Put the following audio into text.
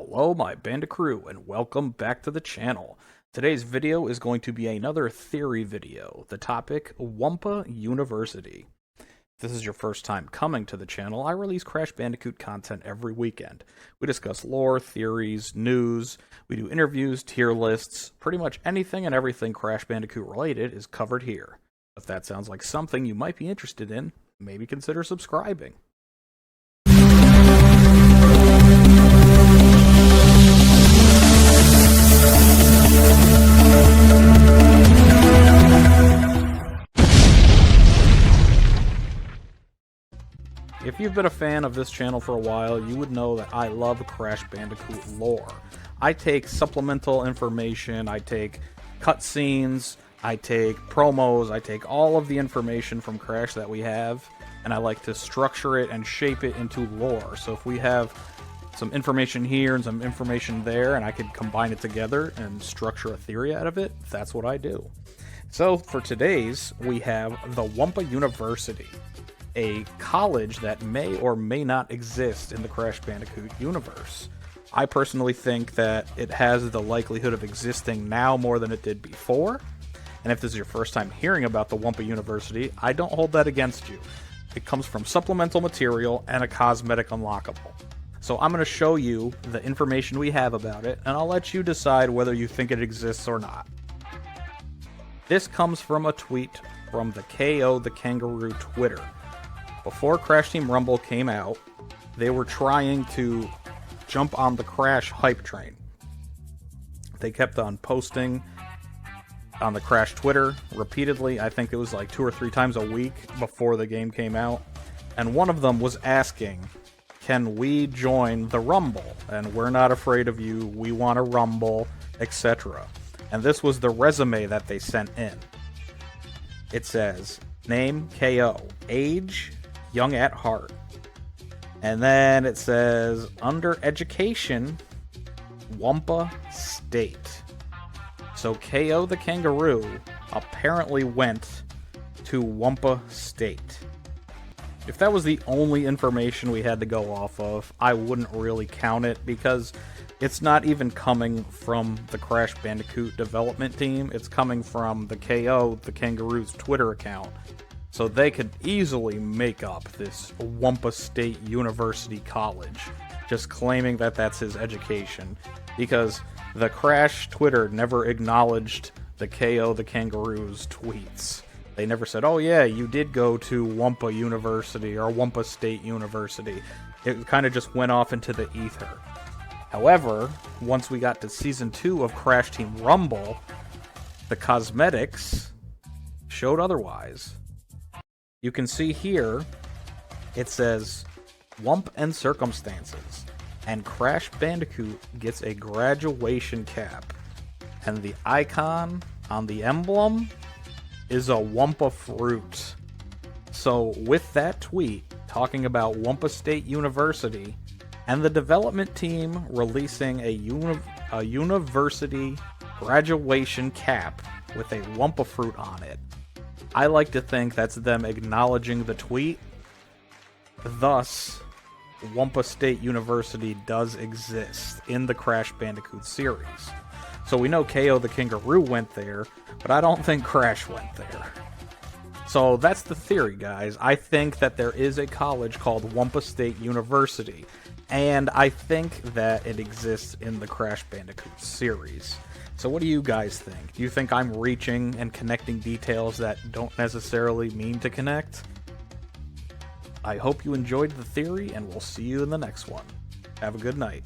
Hello my Bandicoot crew and welcome back to the channel. Today's video is going to be another theory video. The topic, Wumpa University. If this is your first time coming to the channel, I release Crash Bandicoot content every weekend. We discuss lore, theories, news, we do interviews, tier lists, pretty much anything and everything Crash Bandicoot related is covered here. If that sounds like something you might be interested in, maybe consider subscribing. If you've been a fan of this channel for a while, you would know that I love Crash Bandicoot lore. I take supplemental information, I take cutscenes, I take promos, I take all of the information from Crash that we have, and I like to structure it and shape it into lore. So if we have some information here and some information there, and I could combine it together and structure a theory out of it, that's what I do. So for today's, we have the Wumpa University, a college that may or may not exist in the Crash Bandicoot universe. I personally think that it has the likelihood of existing now more than it did before, and if this is your first time hearing about the Wumpa University, I don't hold that against you. It comes from supplemental material and a cosmetic unlockable. So I'm going to show you the information we have about it, and I'll let you decide whether you think it exists or not. This comes from a tweet from the KO the Kangaroo Twitter. Before Crash Team Rumble came out, they were trying to jump on the Crash hype train. They kept on posting on the Crash Twitter repeatedly. I think it was like 2 or 3 times a week before the game came out. And one of them was asking, can we join the Rumble? And we're not afraid of you, we want to rumble, etc. And this was the resume that they sent in. It says, name KO, age young at heart. And then it says, under education, Wumpa State. So KO the Kangaroo apparently went to Wumpa State. If that was the only information we had to go off of, I wouldn't really count it, because it's not even coming from the Crash Bandicoot development team. It's coming from the KO the Kangaroo's Twitter account. So they could easily make up this Wumpa State University College, just claiming that that's his education, because the Crash Twitter never acknowledged the KO the Kangaroo's tweets. They never said, oh yeah, you did go to Wumpa University or Wumpa State University. It kind of just went off into the ether. However, once we got to Season 2 of Crash Team Rumble, the cosmetics showed otherwise. You can see here, it says, Wump and Circumstances, and Crash Bandicoot gets a graduation cap, and the icon on the emblem is a Wumpa fruit. So with that tweet talking about Wumpa State University, and the development team releasing a university graduation cap with a Wumpa fruit on it, I like to think that's them acknowledging the tweet. Thus, Wumpa State University does exist in the Crash Bandicoot series. So we know KO the Kangaroo went there, but I don't think Crash went there. So that's the theory, guys. I think that there is a college called Wumpa State University, and I think that it exists in the Crash Bandicoot series. So what do you guys think? Do you think I'm reaching and connecting details that don't necessarily mean to connect? I hope you enjoyed the theory, and we'll see you in the next one. Have a good night.